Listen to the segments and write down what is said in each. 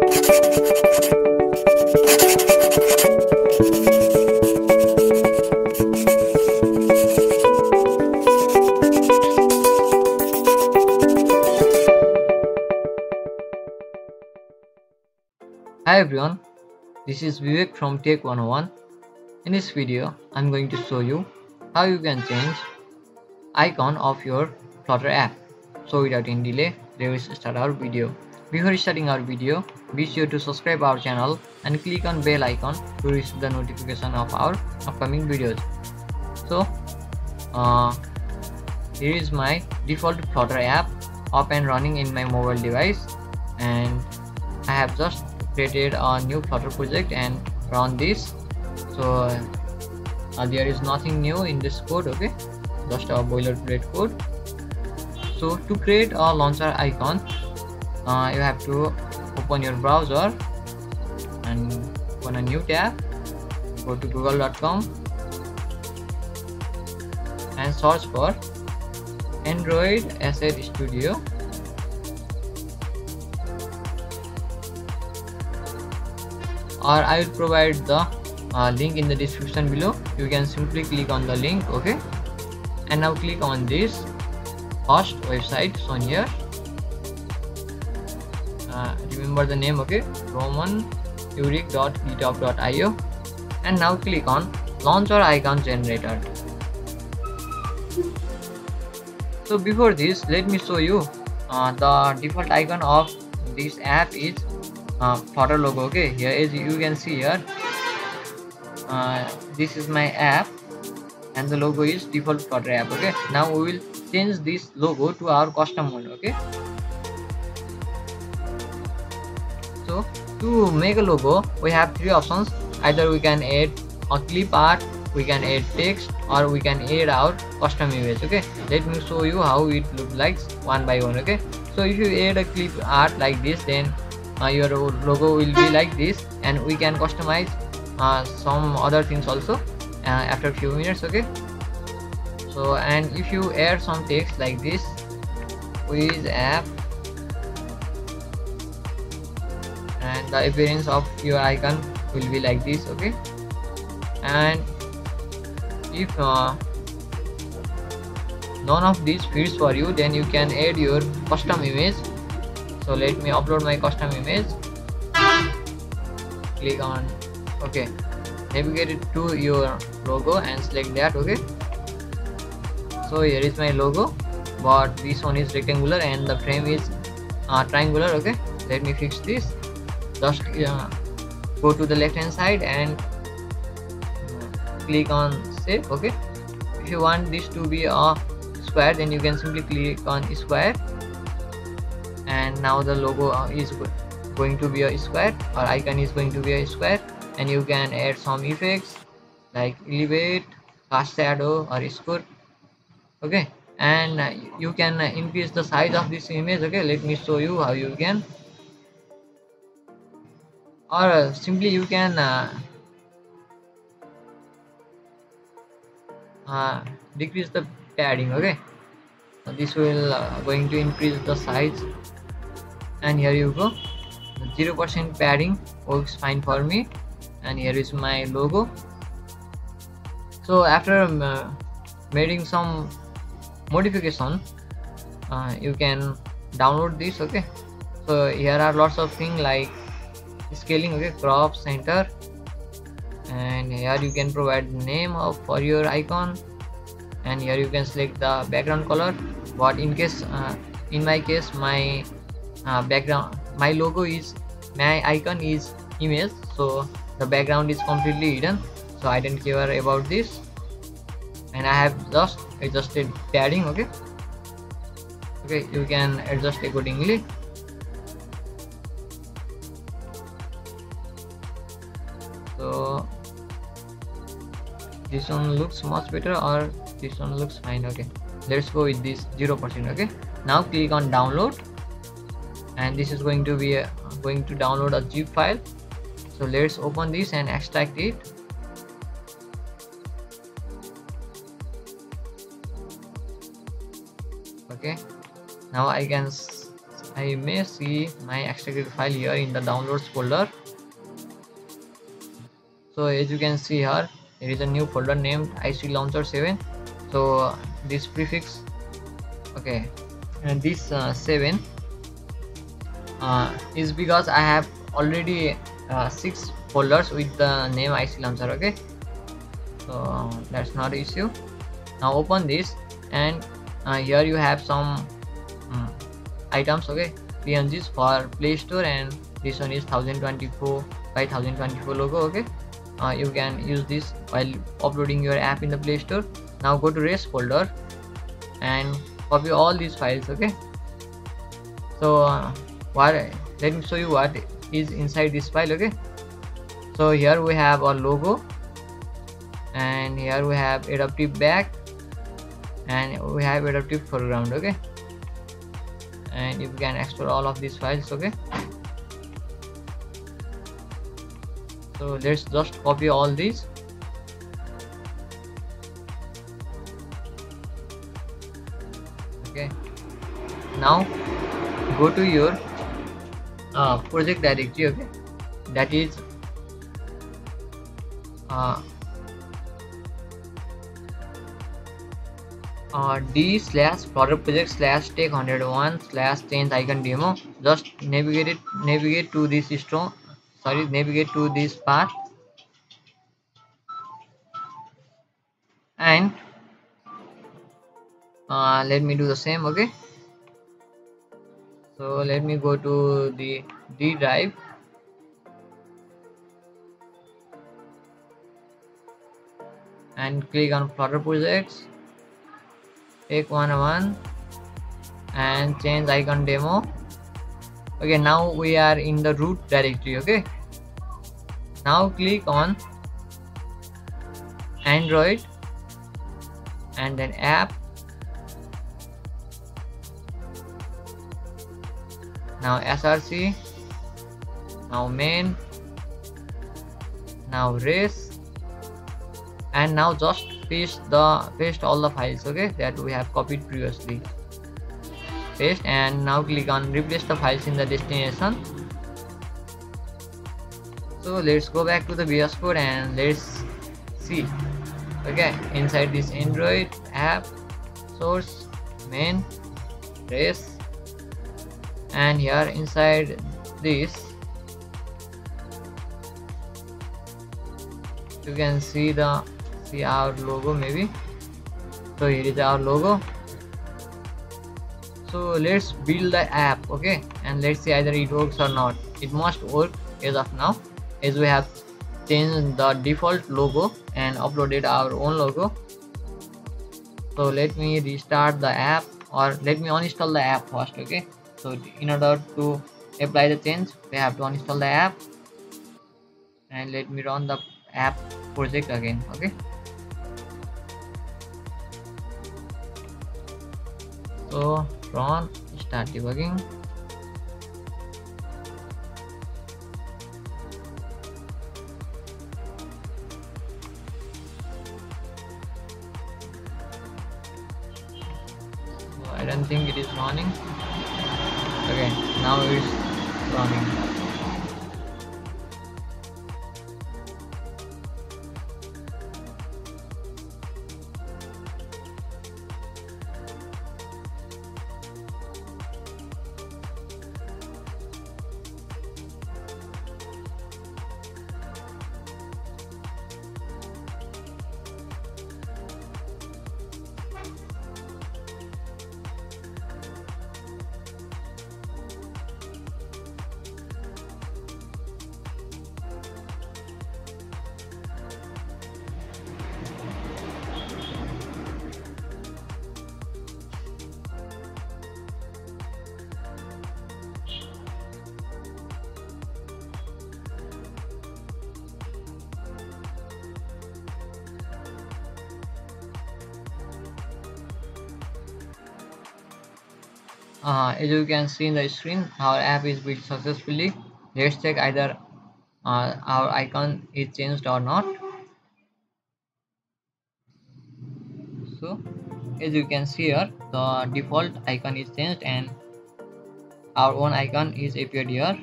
Hi everyone, this is Vivek from Tech 101. In this video, I'm going to show you how you can change icon of your Flutter app. So without any delay, let's start our video. Before starting our video, be sure to subscribe our channel and click on bell icon to receive the notification of our upcoming videos. So here is my default Flutter app up and running in my mobile device, and I have just created a new Flutter project and run this. So there is nothing new in this code, okay, just a boilerplate code. So to create a launcher icon, you have to open your browser and open a new tab, go to google.com and search for Android Asset Studio. Or I will provide the link in the description below. You can simply click on the link, okay, and now click on this first website shown here. Remember the name, okay, romanuric.github.io, and now click on launcher icon generator. So before this, let me show you the default icon of this app is Flutter logo, okay. Here as you can see here, this is my app and the logo is default Flutter app, okay. Now we will change this logo to our custom one, okay. So to make a logo, we have three options. Either we can add a clip art, we can add text, or we can add our custom image, okay. Let me show you how it looks like one by one, okay. So if you add a clip art like this, then your logo will be like this, and we can customize some other things also after a few minutes, okay. So and if you add some text like this, quiz app, and the appearance of your icon will be like this, okay. And if none of these fits for you, then you can add your custom image. So let me upload my custom image. Click on okay, navigate it to your logo and select that, okay. So here is my logo, but this one is rectangular and the frame is triangular, okay. Let me fix this. Just go to the left hand side and click on save, okay. If you want this to be a square, then you can simply click on square, and now the logo is going to be a square, or icon is going to be a square. And you can add some effects like elevate, cast shadow, or scoot, okay. And you can increase the size of this image, okay. Let me show you how you can. Or simply you can decrease the padding, okay. So this will going to increase the size, and here you go, 0% padding works fine for me. And here is my logo. So after making some modification, you can download this, okay. So here are lots of things like scaling, okay, crop, center, and here you can provide name for your icon, and here you can select the background color. But in case in my case, my background, my logo is, my icon is image, so the background is completely hidden, so I don't care about this. And I have just adjusted padding, okay. You can adjust accordingly. So this one looks much better, or this one looks fine, okay. Let's go with this 0%, okay. Now click on download, and this is going to be going to download a zip file. So let's open this and extract it. Okay, now I I may see my extracted file here in the downloads folder. So as you can see here, there is a new folder named IC Launcher 7. So this prefix, okay, and this 7 is because I have already 6 folders with the name IC Launcher. Okay, so that's not an issue. Now open this, and here you have some um, items. Okay, PNGs for Play Store, and this one is 1024 by 1024 logo. Okay, you can use this while uploading your app in the Play Store. Now go to res folder and copy all these files. Okay, so what let me show you what is inside this file. Okay, so here we have our logo, and here we have adaptive back, and we have adaptive foreground. Okay, and you can explore all of these files. Okay, so let's just copy all these. Okay, now go to your project directory. Okay, that is uh, d/flutter project /take 101 /change icon demo. Just navigate to this store, sorry, navigate to this path, and let me do the same. Okay, so let me go to the D drive, and click on flutter projects, take 101 and change icon demo. Okay, now we are in the root directory. Okay, now click on Android and then app. Now src, now main, now res, and now just paste all the files. Okay, that we have copied previously. Paste, and now click on replace the files in the destination. So let's go back to the VS Code and let's see. Okay, inside this Android app, source, main, res, and here inside this you can see our logo maybe. So here is our logo. So let's build the app. Okay, and let's see either it works or not. It must work as of now, as we have changed the default logo and uploaded our own logo. So let me restart the app, or let me uninstall the app first. Okay, so in order to apply the change, we have to uninstall the app, and let me run the app project again. Okay, so run, start debugging. So I don't think it is running. Okay, now it's running. As you can see in the screen, our app is built successfully. Let's check either our icon is changed or not. So as you can see here, the default icon is changed and our own icon is appeared here.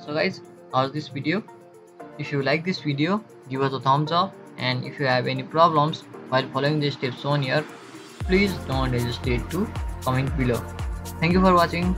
So guys, how's this video? If you like this video, give us a thumbs up, and if you have any problems while following the steps shown here, please don't hesitate to comment below. Thank you for watching.